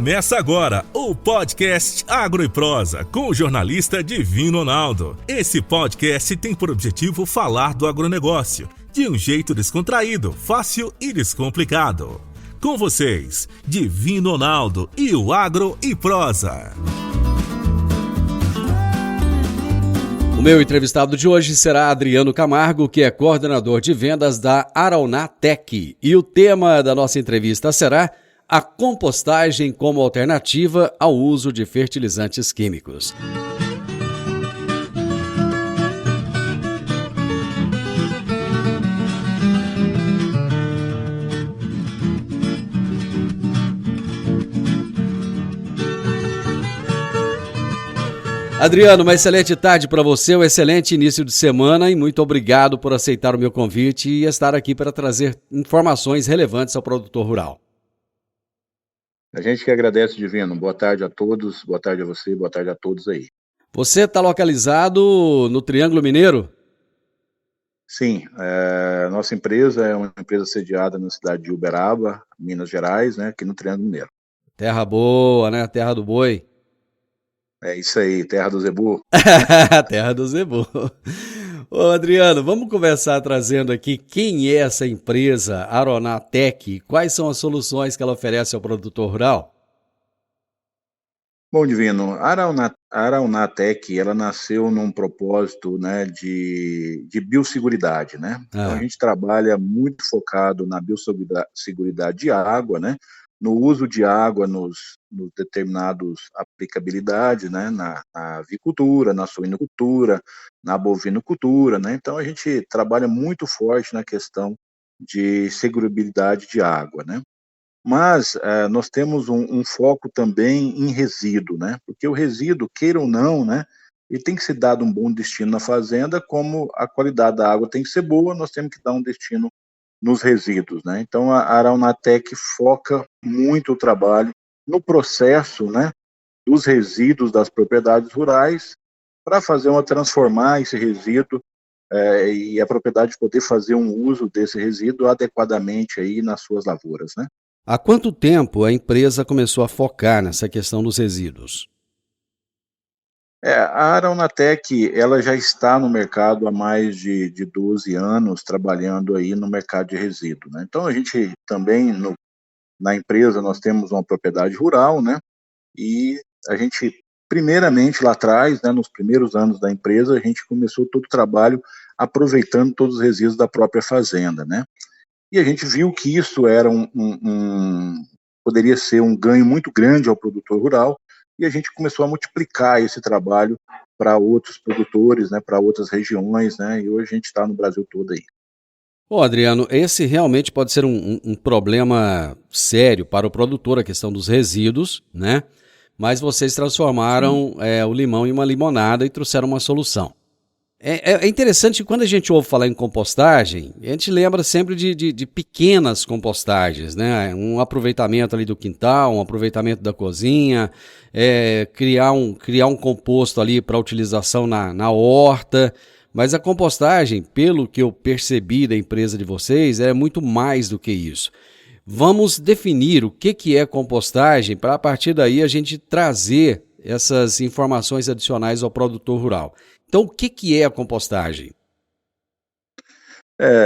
Começa agora o podcast Agro e Prosa com o jornalista Divino Ronaldo. Esse podcast tem por objetivo falar do agronegócio de um jeito descontraído, fácil e descomplicado. Com vocês, Divino Ronaldo e o Agro e Prosa. O meu entrevistado de hoje será Adriano Camargo, que é coordenador de vendas da Araunatec. E o tema da nossa entrevista será a compostagem como alternativa ao uso de fertilizantes químicos. Adriano, uma excelente tarde para você, um excelente início de semana e muito obrigado por aceitar o meu convite e estar aqui para trazer informações relevantes ao produtor rural. A gente que agradece, Divino. Boa tarde a todos, boa tarde a você, boa tarde a todos aí. Você está localizado no Triângulo Mineiro? Sim, nossa empresa é uma empresa sediada na cidade de Uberaba, Minas Gerais, né, aqui no Triângulo Mineiro. Terra boa, né? Terra do boi. É isso aí, terra do zebu. Terra do zebu. Ô Adriano, vamos começar trazendo aqui quem é essa empresa Araunatec, quais são as soluções que ela oferece ao produtor rural? Bom, Divino, a Araunatec, ela nasceu num propósito, né, de biosseguridade, né? Então a gente trabalha muito focado na biosseguridade de água, né? No uso de água nos determinados aplicabilidades, né, na avicultura, na suinocultura, na bovinocultura, né? Então a gente trabalha muito forte na questão de segurabilidade de água, né? Mas nós temos um foco também em resíduo, né? Porque o resíduo, queira ou não, né, ele tem que ser dado um bom destino na fazenda, como a qualidade da água tem que ser boa, nós temos que dar um destino nos resíduos, né? Então a Araunatec foca muito o trabalho no processo, né, dos resíduos das propriedades rurais para transformar esse resíduo e a propriedade poder fazer um uso desse resíduo adequadamente aí nas suas lavouras, né? Há quanto tempo a empresa começou a focar nessa questão dos resíduos? A Araunatec, ela já está no mercado há mais de 12 anos, trabalhando aí no mercado de resíduo, né? Então, a gente também, na empresa, nós temos uma propriedade rural, né? E a gente, primeiramente, lá atrás, né, nos primeiros anos da empresa, a gente começou todo o trabalho aproveitando todos os resíduos da própria fazenda, né? E a gente viu que isso era poderia ser um ganho muito grande ao produtor rural, e a gente começou a multiplicar esse trabalho para outros produtores, né, para outras regiões, né, e hoje a gente está no Brasil todo aí. Ô Adriano, esse realmente pode ser um problema sério para o produtor, a questão dos resíduos, né? Mas vocês transformaram o limão em uma limonada e trouxeram uma solução. É interessante que quando a gente ouve falar em compostagem, a gente lembra sempre de pequenas compostagens, né? Um aproveitamento ali do quintal, um aproveitamento da cozinha, criar um composto ali para utilização na horta. Mas a compostagem, pelo que eu percebi da empresa de vocês, é muito mais do que isso. Vamos definir o que é compostagem para a partir daí a gente trazer essas informações adicionais ao produtor rural. Então, o que é a compostagem?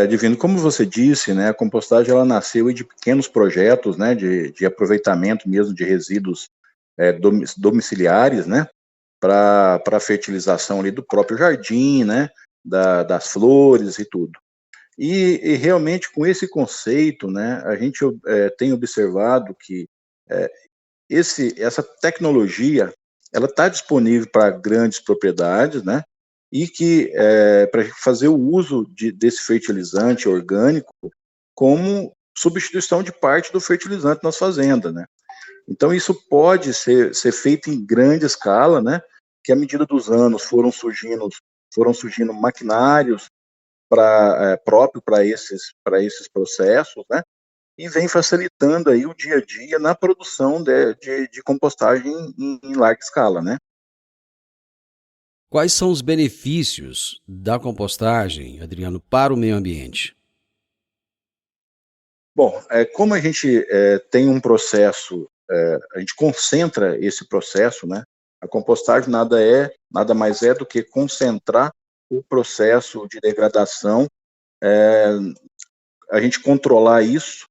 Divino, como você disse, né, a compostagem ela nasceu de pequenos projetos, né, de aproveitamento mesmo de resíduos domiciliares, né, para fertilização ali do próprio jardim, né, das flores e tudo. E realmente com esse conceito, né, a gente tem observado que essa tecnologia ela está disponível para grandes propriedades, né, e que para fazer o uso desse fertilizante orgânico como substituição de parte do fertilizante nas fazendas, né. Então isso pode ser feito em grande escala, né, que à medida dos anos foram surgindo maquinários próprio para esses processos, né, e vem facilitando aí o dia a dia na produção de compostagem em larga escala, né. Quais são os benefícios da compostagem, Adriano, para o meio ambiente? Bom, como a gente tem um processo a gente concentra esse processo, né? A compostagem nada mais é do que concentrar o processo de degradação, a gente controlar isso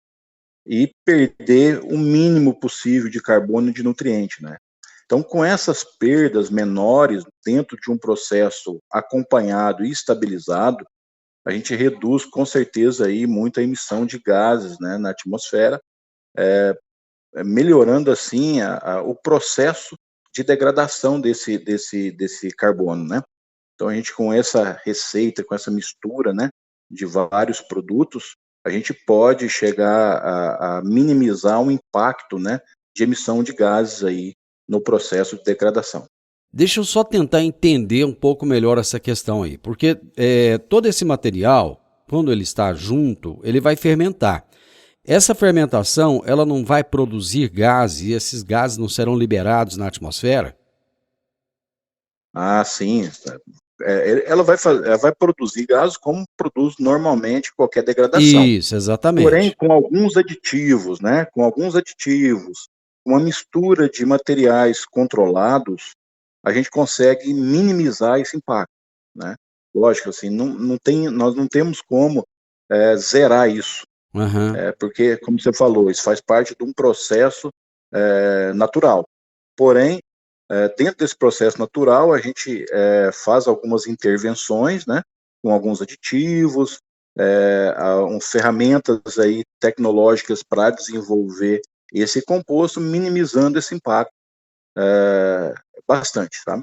e perder o mínimo possível de carbono e de nutriente, né? Então, com essas perdas menores dentro de um processo acompanhado e estabilizado, a gente reduz com certeza aí muita emissão de gases, né, na atmosfera, melhorando assim o processo de degradação desse carbono, né? Então, a gente, com essa receita, com essa mistura, né, de vários produtos, a gente pode chegar a minimizar o impacto, né, de emissão de gases aí no processo de degradação. Deixa eu só tentar entender um pouco melhor essa questão aí, porque todo esse material, quando ele está junto, ele vai fermentar. Essa fermentação, ela não vai produzir gases e esses gases não serão liberados na atmosfera? Ah, sim. Ela vai produzir gases como produz normalmente qualquer degradação. Isso, exatamente. Porém, com alguns aditivos, né? Com alguns aditivos, uma mistura de materiais controlados, a gente consegue minimizar esse impacto, né? Lógico, assim, nós não temos como zerar isso, Uhum. porque, como você falou, isso faz parte de um processo natural. Porém, dentro desse processo natural, a gente faz algumas intervenções, né, com alguns aditivos, ferramentas aí tecnológicas para desenvolver esse composto, minimizando esse impacto bastante, sabe?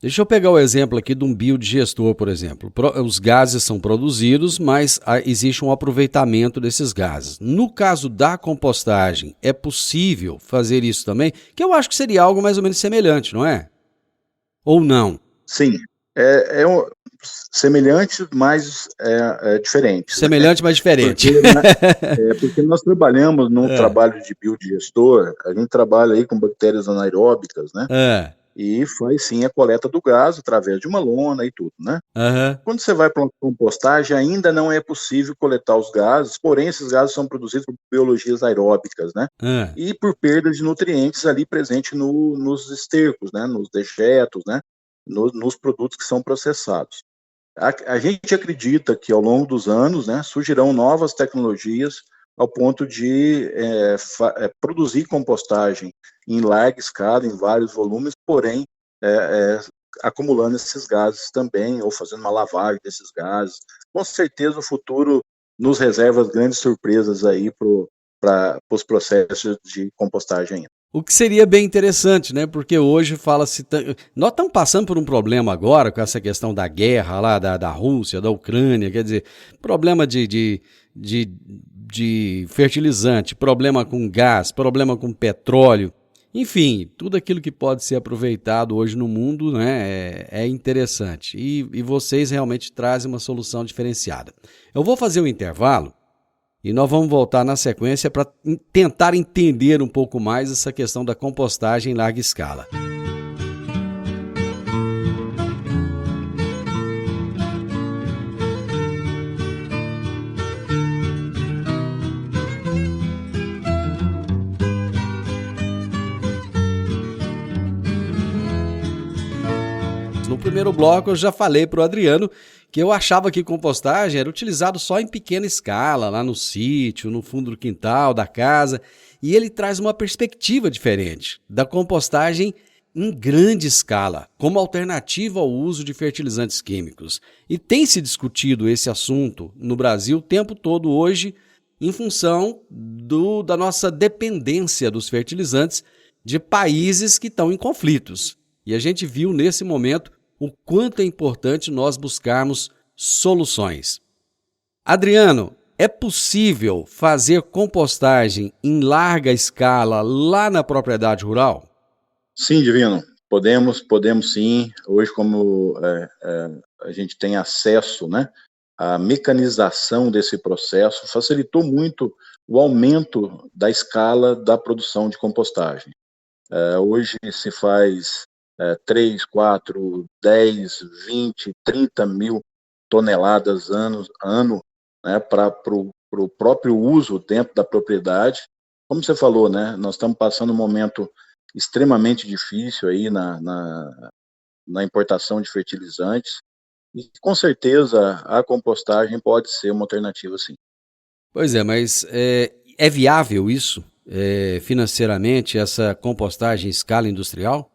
Deixa eu pegar o exemplo aqui de um biodigestor, por exemplo. Os gases são produzidos, mas existe um aproveitamento desses gases. No caso da compostagem, é possível fazer isso também? Que eu acho que seria algo mais ou menos semelhante, não é? Ou não? Sim, semelhante, mas diferente. Semelhante, mas diferente. Porque nós trabalhamos num trabalho de biodigestor, a gente trabalha aí com bactérias anaeróbicas, né? E faz sim a coleta do gás através de uma lona e tudo, né? Uhum. Quando você vai para uma compostagem, ainda não é possível coletar os gases, porém esses gases são produzidos por biologias aeróbicas, né? E por perda de nutrientes ali presente nos estercos, né? Nos dejetos, né? Nos produtos que são processados. A gente acredita que ao longo dos anos, né, surgirão novas tecnologias ao ponto de produzir compostagem em larga escala, em vários volumes, porém acumulando esses gases também, ou fazendo uma lavagem desses gases. Com certeza o futuro nos reserva grandes surpresas aí para os processos de compostagem ainda. O que seria bem interessante, né? Porque hoje fala-se... Nós estamos passando por um problema agora com essa questão da guerra lá da Rússia, da Ucrânia, quer dizer, problema de fertilizante, problema com gás, problema com petróleo, enfim, tudo aquilo que pode ser aproveitado hoje no mundo, né, é interessante. E vocês realmente trazem uma solução diferenciada. Eu vou fazer um intervalo. E nós vamos voltar na sequência para tentar entender um pouco mais essa questão da compostagem em larga escala. No primeiro bloco eu já falei para o Adriano que eu achava que compostagem era utilizado só em pequena escala, lá no sítio, no fundo do quintal da casa, e ele traz uma perspectiva diferente da compostagem em grande escala, como alternativa ao uso de fertilizantes químicos. E tem se discutido esse assunto no Brasil o tempo todo hoje, em função da nossa dependência dos fertilizantes de países que estão em conflitos. E a gente viu nesse momento o quanto é importante nós buscarmos soluções. Adriano, é possível fazer compostagem em larga escala lá na propriedade rural? Sim, Divino, podemos sim. Hoje, como a gente tem acesso, né, à mecanização desse processo, facilitou muito o aumento da escala da produção de compostagem. Hoje se faz 3, 4, 10, 20, 30 mil toneladas ano, né, para o próprio uso dentro da propriedade, como você falou, né, nós estamos passando um momento extremamente difícil aí na importação de fertilizantes, e com certeza a compostagem pode ser uma alternativa, sim. Pois é, mas é viável isso, financeiramente, essa compostagem em escala industrial?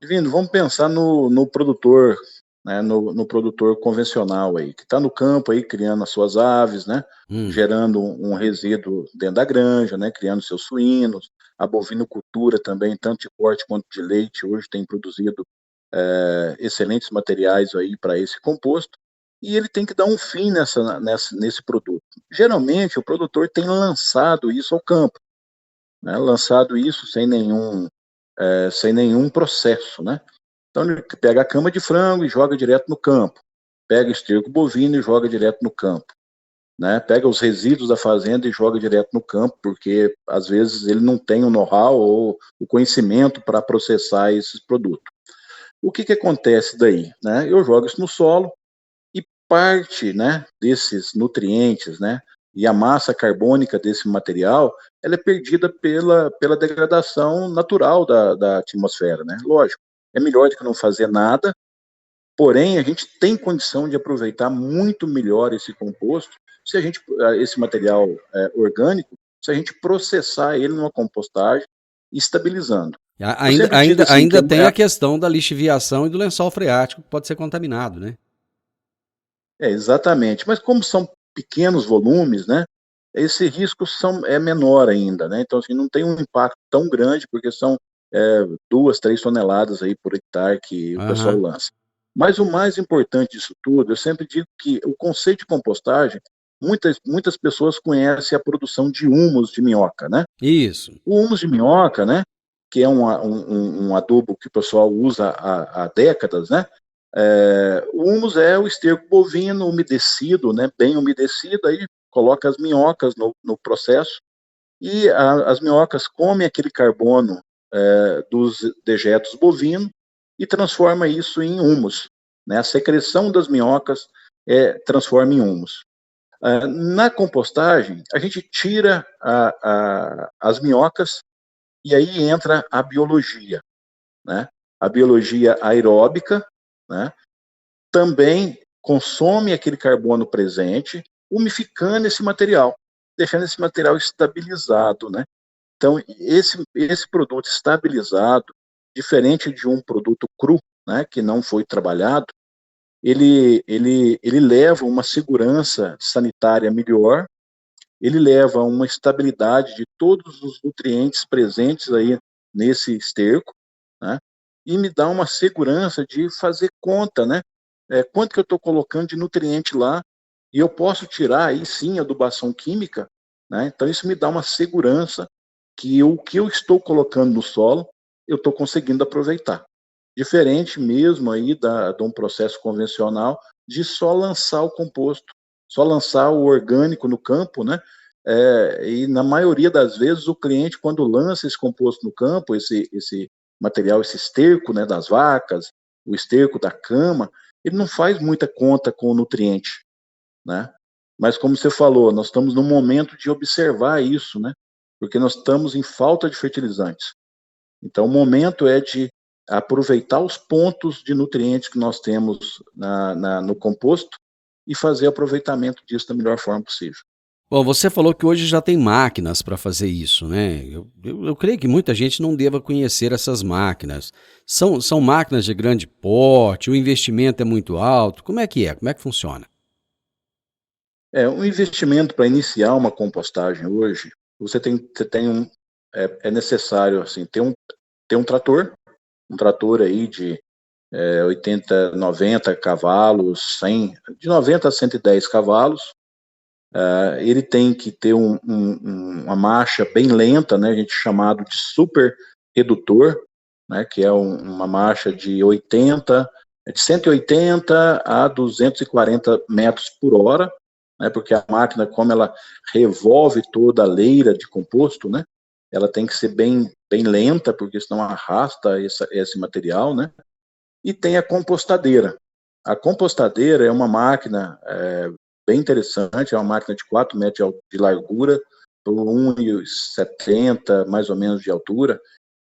Divino, vamos pensar no produtor, né, no produtor convencional aí, que está no campo aí criando as suas aves, né, gerando um resíduo dentro da granja, né, criando seus suínos, a bovinocultura também, tanto de corte quanto de leite, hoje tem produzido excelentes materiais aí para esse composto, e ele tem que dar um fim nesse produto. Geralmente o produtor tem lançado isso ao campo, né, lançado isso sem nenhum processo, né? Então ele pega a cama de frango e joga direto no campo, pega esterco bovino e joga direto no campo, né? Pega os resíduos da fazenda e joga direto no campo, porque às vezes ele não tem o know-how ou o conhecimento para processar esses produtos. O que acontece daí, né? Eu jogo isso no solo e parte, né, desses nutrientes, né, e a massa carbônica desse material, ela é perdida pela degradação natural da atmosfera, né? Lógico, é melhor do que não fazer nada, porém a gente tem condição de aproveitar muito melhor esse composto se a gente, esse material orgânico, se a gente processar ele numa compostagem, estabilizando. Ainda tem a questão da lixiviação e do lençol freático que pode ser contaminado, né? Exatamente, mas como são pequenos volumes, né, esse risco é menor ainda, né, então assim, não tem um impacto tão grande, porque são 2, 3 toneladas aí por hectare que o pessoal lança. Mas o mais importante disso tudo, eu sempre digo que o conceito de compostagem, muitas pessoas conhecem a produção de humus de minhoca, né? Isso. O humus de minhoca, né, que é um adubo que o pessoal usa há décadas, né? O humus é o esterco bovino umedecido, né, bem umedecido, aí coloca as minhocas no processo e as minhocas comem aquele carbono dos dejetos bovinos e transforma isso em humus, né? A secreção das minhocas transforma em humus. Na compostagem, a gente tira as minhocas e aí entra a biologia, né? A biologia aeróbica, né? Também consome aquele carbono presente, umificando esse material, deixando esse material estabilizado, né? Então, esse produto estabilizado, diferente de um produto cru, né, que não foi trabalhado, ele leva uma segurança sanitária melhor, ele leva uma estabilidade de todos os nutrientes presentes aí nesse esterco, né, e me dá uma segurança de fazer conta, né, quanto que eu estou colocando de nutriente lá, e eu posso tirar aí sim a adubação química, né, então isso me dá uma segurança que o que eu estou colocando no solo, eu estou conseguindo aproveitar. Diferente mesmo aí de um processo convencional de só lançar o composto, só lançar o orgânico no campo, né? E na maioria das vezes o cliente, quando lança esse composto no campo, esse material, esse esterco, né, das vacas, o esterco da cama, ele não faz muita conta com o nutriente, né? Mas como você falou, nós estamos no momento de observar isso, né? Porque nós estamos em falta de fertilizantes. Então o momento é de aproveitar os pontos de nutrientes que nós temos no composto e fazer aproveitamento disso da melhor forma possível. Bom, você falou que hoje já tem máquinas para fazer isso, né? Eu creio que muita gente não deva conhecer essas máquinas. São máquinas de grande porte, o investimento é muito alto. Como é que é? Como é que funciona? Um investimento para iniciar uma compostagem hoje, é necessário assim, ter um trator aí de 80, 90 cavalos, 100, de 90 a 110 cavalos. Ele tem que ter uma marcha bem lenta, né, a gente chamado de super redutor, né, que é uma marcha de 180 a 240 metros por hora, né, porque a máquina, como ela revolve toda a leira de composto, né, ela tem que ser bem lenta, porque senão arrasta esse material, né? E tem a compostadeira. A compostadeira é uma máquina bem interessante, é uma máquina de 4 metros de largura, por 1,70 mais ou menos de altura,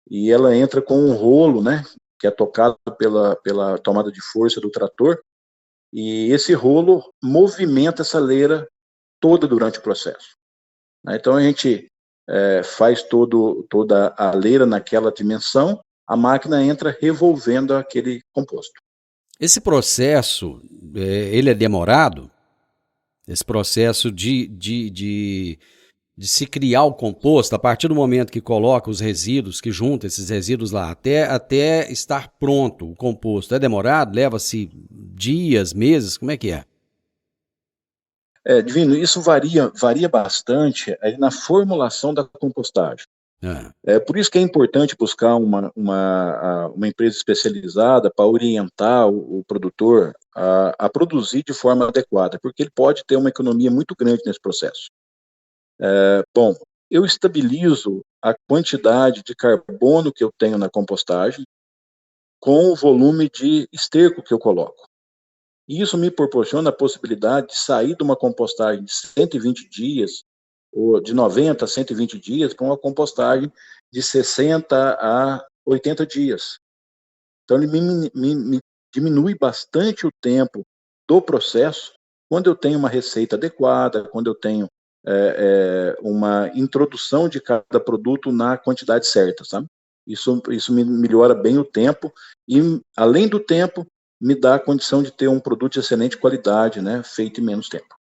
e ela entra com um rolo, né, que é tocado pela tomada de força do trator, e esse rolo movimenta essa leira toda durante o processo. Então a gente faz toda a leira naquela dimensão, a máquina entra revolvendo aquele composto. Esse processo, ele é demorado? Esse processo de se criar o composto, a partir do momento que coloca os resíduos, que junta esses resíduos lá, até estar pronto o composto, é demorado? Leva-se dias, meses? Como é que é? Divino, isso varia bastante na formulação da compostagem. Por isso que é importante buscar uma empresa especializada para orientar o produtor a produzir de forma adequada, porque ele pode ter uma economia muito grande nesse processo. Bom, eu estabilizo a quantidade de carbono que eu tenho na compostagem com o volume de esterco que eu coloco. E isso me proporciona a possibilidade de sair de uma compostagem de 120 dias, ou de 90 a 120 dias, para uma compostagem de 60 a 80 dias. Então, ele me diminui bastante o tempo do processo quando eu tenho uma receita adequada, quando eu tenho uma introdução de cada produto na quantidade certa, sabe? Isso me melhora bem o tempo e, além do tempo, me dá a condição de ter um produto de excelente qualidade, né, feito em menos tempo.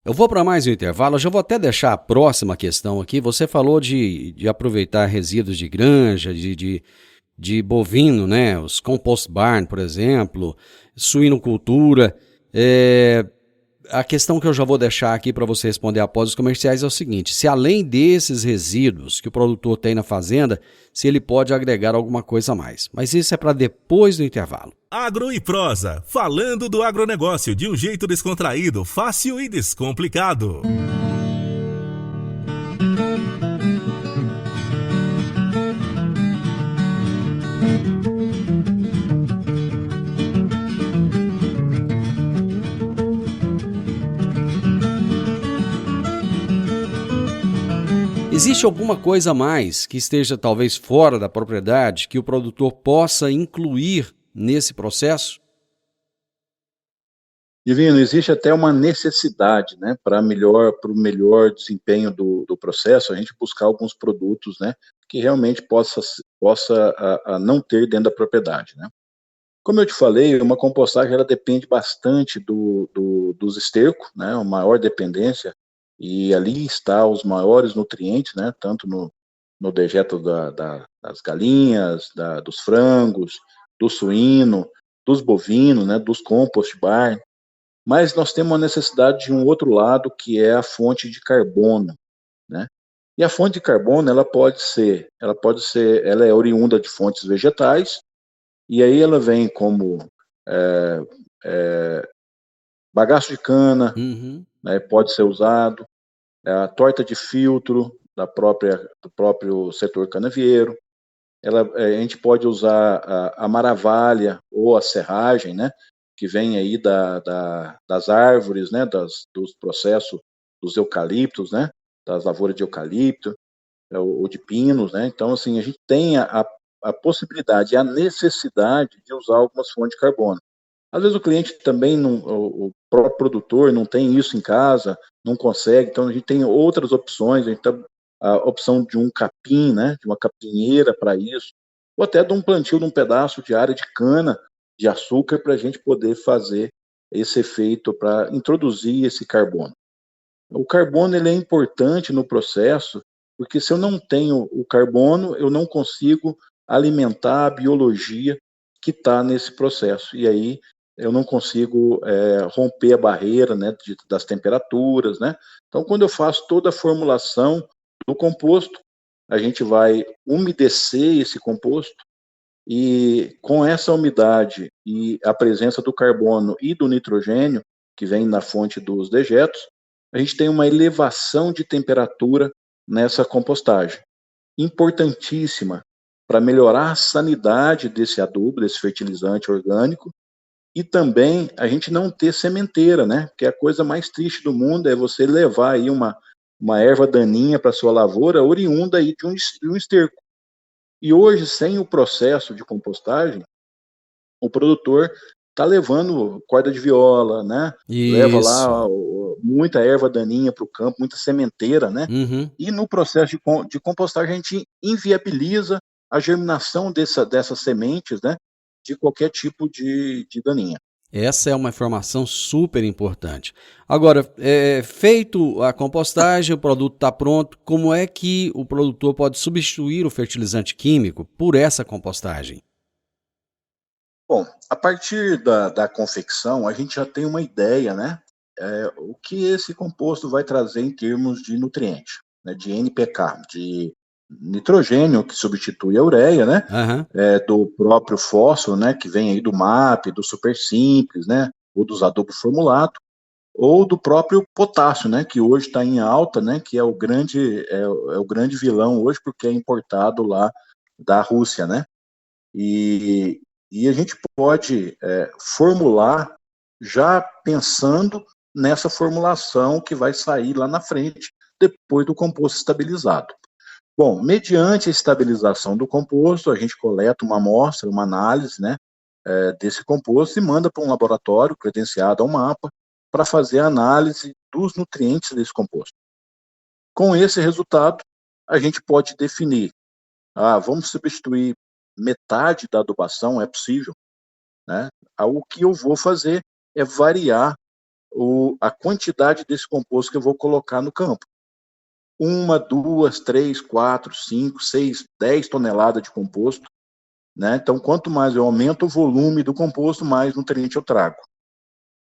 Eu vou para mais um intervalo, eu já vou até deixar a próxima questão aqui. Você falou de aproveitar resíduos de granja, de bovino, né, os compost barn, por exemplo, suinocultura. A questão que eu já vou deixar aqui para você responder após os comerciais é o seguinte: se além desses resíduos que o produtor tem na fazenda, se ele pode agregar alguma coisa a mais. Mas isso é para depois do intervalo. Agro e Prosa, falando do agronegócio de um jeito descontraído, fácil e descomplicado. Existe alguma coisa a mais que esteja talvez fora da propriedade que o produtor possa incluir nesse processo? Divino, existe até uma necessidade, né, para o melhor desempenho do processo, a gente buscar alguns produtos, né, que realmente possa não ter dentro da propriedade, né. Como eu te falei, uma compostagem ela depende bastante dos estercos, né, a maior dependência, e ali está os maiores nutrientes, né, tanto no dejeto das galinhas, dos frangos, do suíno, dos bovinos, né, dos compost barn, mas nós temos uma necessidade de um outro lado, que é a fonte de carbono, né? E a fonte de carbono, ela é oriunda de fontes vegetais, e aí ela vem como bagaço de cana, né, pode ser usado, a torta de filtro do próprio setor canavieiro, a gente pode usar a maravalha ou a serragem, né, que vem aí das árvores, né, dos processos dos eucaliptos, né, das lavouras de eucalipto ou de pinos, né. Então, assim, a gente tem a possibilidade e a necessidade de usar algumas fontes de carbono. Às vezes o cliente também, o próprio produtor não tem isso em casa, não consegue, então a gente tem outras opções, a gente tem a opção de um capim, né, de uma capinheira para isso, ou até de um plantio de um pedaço de área de cana de açúcar para a gente poder fazer esse efeito para introduzir esse carbono. O carbono ele é importante no processo, porque se eu não tenho o carbono, eu não consigo alimentar a biologia que está nesse processo. E aí eu não consigo romper a barreira, né, das temperaturas, né? Então, quando eu faço toda a formulação do composto, a gente vai umedecer esse composto, e com essa umidade e a presença do carbono e do nitrogênio, que vem na fonte dos dejetos, a gente tem uma elevação de temperatura nessa compostagem, importantíssima para melhorar a sanidade desse adubo, desse fertilizante orgânico, e também a gente não ter sementeira, né? Porque a coisa mais triste do mundo é você levar aí uma uma erva daninha para sua lavoura oriunda aí de um esterco. E hoje, sem o processo de compostagem, o produtor está levando corda de viola, né? Leva lá muita erva daninha para o campo, muita sementeira, né? Uhum. E no processo de compostagem a gente inviabiliza a germinação dessas sementes, né? De qualquer tipo de daninha. Essa é uma informação super importante. Agora, feito a compostagem, o produto está pronto, como é que o produtor pode substituir o fertilizante químico por essa compostagem? Bom, a partir da confecção, a gente já tem uma ideia, né? O que esse composto vai trazer em termos de nutriente, né, de NPK, de nitrogênio, que substitui a ureia, né? Uhum. Do próprio fósforo, né? Que vem aí do MAP, do Super Simples, né? Ou dos adubos formulato, ou do próprio potássio, né? Que hoje está em alta, né? Que é o grande vilão hoje, porque é importado lá da Rússia, né? E a gente pode formular já pensando nessa formulação que vai sair lá na frente, depois do composto estabilizado. Bom, mediante a estabilização do composto, a gente coleta uma amostra, uma análise, né, desse composto e manda para um laboratório credenciado ao MAPA para fazer a análise dos nutrientes desse composto. Com esse resultado, a gente pode definir, vamos substituir metade da adubação, é possível, né? O que eu vou fazer é variar a quantidade desse composto que eu vou colocar no campo. 1, 2, 3, 4, 5, 6, 10 toneladas de composto, né? Então, quanto mais eu aumento o volume do composto, mais nutriente eu trago.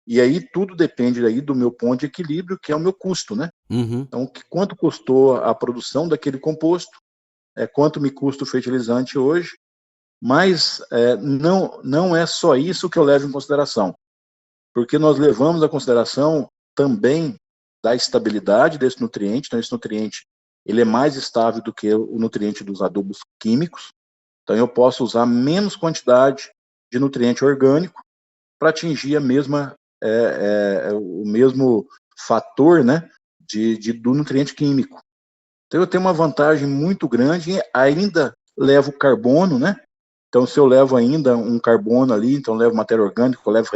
E aí tudo depende aí do meu ponto de equilíbrio, que é o meu custo, né? Uhum. Então, quanto custou a produção daquele composto, quanto me custa o fertilizante hoje, mas não é só isso que eu levo em consideração, porque nós levamos a consideração também da estabilidade desse nutriente. Então, esse nutriente ele é mais estável do que o nutriente dos adubos químicos, então eu posso usar menos quantidade de nutriente orgânico para atingir o mesmo fator, né, do nutriente químico. Então eu tenho uma vantagem muito grande, ainda levo carbono, né? Então, se eu levo ainda um carbono ali, então eu levo matéria orgânica, eu levo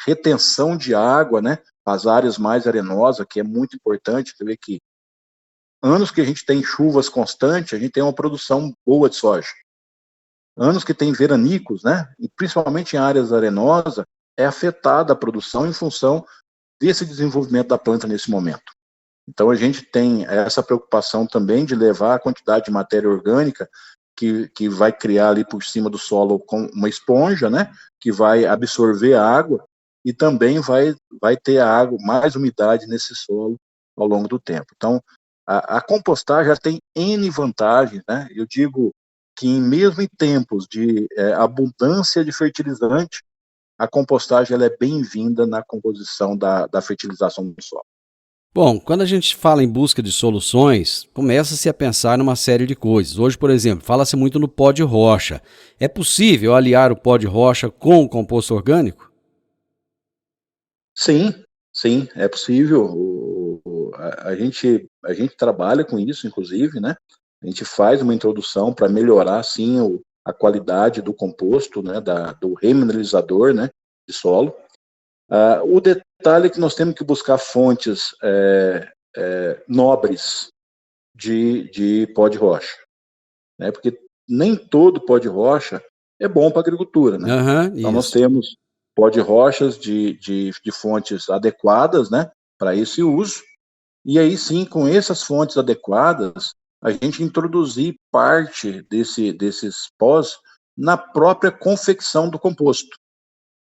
retenção de água, né? As áreas mais arenosas, que é muito importante. Você vê que anos que a gente tem chuvas constantes, a gente tem uma produção boa de soja. Anos que tem veranicos, né? E principalmente em áreas arenosas, é afetada a produção em função desse desenvolvimento da planta nesse momento. Então, a gente tem essa preocupação também de levar a quantidade de matéria orgânica que vai criar ali por cima do solo com uma esponja, né, que vai absorver a água e também vai ter a água, mais umidade nesse solo ao longo do tempo. Então, a compostagem já tem N vantagens, né? Eu digo que mesmo em tempos de abundância de fertilizante, a compostagem ela é bem-vinda na composição da fertilização do solo. Bom, quando a gente fala em busca de soluções, começa-se a pensar numa série de coisas. Hoje, por exemplo, fala-se muito no pó de rocha. É possível aliar o pó de rocha com o composto orgânico? Sim, é possível. A gente trabalha com isso, inclusive, né? A gente faz uma introdução para melhorar, sim, a qualidade do composto, né? Do remineralizador, né? De solo. O detalhe é que nós temos que buscar fontes nobres de pó de rocha, né? Porque nem todo pó de rocha é bom para a agricultura, né? Então nós temos pó de rochas de fontes adequadas, né? Para esse uso. E aí sim, com essas fontes adequadas, a gente introduzir parte desses pós na própria confecção do composto.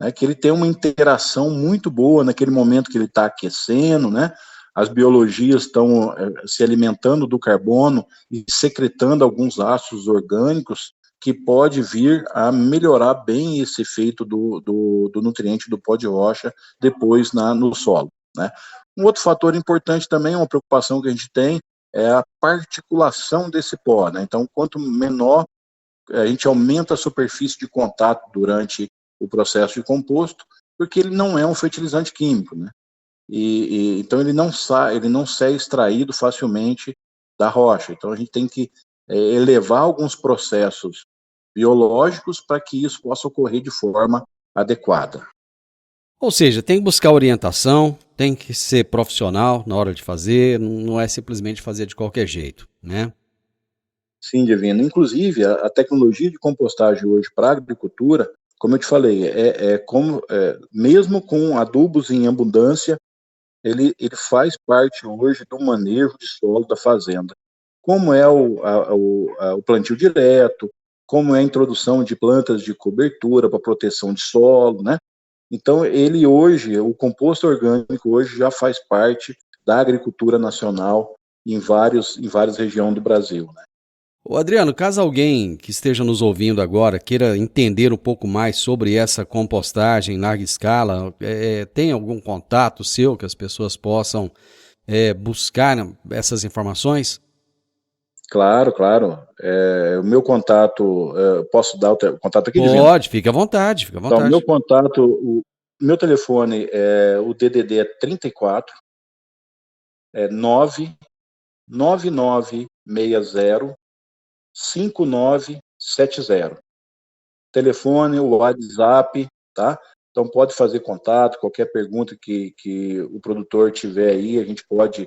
Né, que ele tem uma interação muito boa naquele momento que ele está aquecendo, né? As biologias estão se alimentando do carbono e secretando alguns ácidos orgânicos que pode vir a melhorar bem esse efeito do nutriente do pó de rocha depois no solo, né? Um outro fator importante também, uma preocupação que a gente tem, é a particulação desse pó, né? Então, quanto menor, a gente aumenta a superfície de contato durante o processo de composto, porque ele não é um fertilizante químico, né? então ele não sai extraído facilmente da rocha. Então a gente tem que elevar alguns processos biológicos para que isso possa ocorrer de forma adequada. Ou seja, tem que buscar orientação, tem que ser profissional na hora de fazer, não é simplesmente fazer de qualquer jeito, né? Sim, Divino. Inclusive, a tecnologia de compostagem hoje para a agricultura, como eu te falei, mesmo com adubos em abundância, ele faz parte hoje do manejo de solo da fazenda. Como é o plantio direto, como é a introdução de plantas de cobertura para proteção de solo, né? Então, o composto orgânico hoje já faz parte da agricultura nacional em várias regiões do Brasil, né? Ô Adriano, caso alguém que esteja nos ouvindo agora queira entender um pouco mais sobre essa compostagem em larga escala, tem algum contato seu que as pessoas possam buscar essas informações? Claro. O meu contato, posso dar o contato aqui? Pode, fica à vontade. Então, meu contato, o meu telefone, o DDD é 34 99960 5970. Telefone, o WhatsApp, tá? Então pode fazer contato, qualquer pergunta que o produtor tiver aí, a gente pode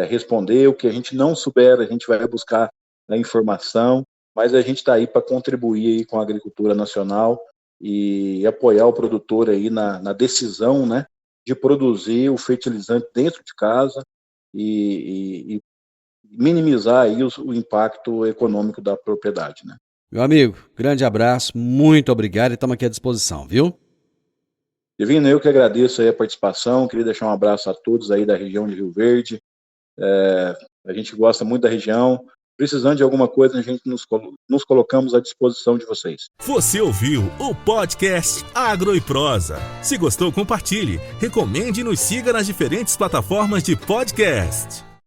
responder. O que a gente não souber, a gente vai buscar a informação, mas a gente está aí para contribuir aí com a agricultura nacional e apoiar o produtor aí na decisão, né, de produzir o fertilizante dentro de casa e minimizar aí o impacto econômico da propriedade, né? Meu amigo, grande abraço, muito obrigado e estamos aqui à disposição, viu? Divino, eu que agradeço aí a participação, queria deixar um abraço a todos aí da região de Rio Verde, a gente gosta muito da região, precisando de alguma coisa, a gente nos colocamos à disposição de vocês. Você ouviu o podcast Agro e Prosa. Se gostou, compartilhe, recomende e nos siga nas diferentes plataformas de podcast.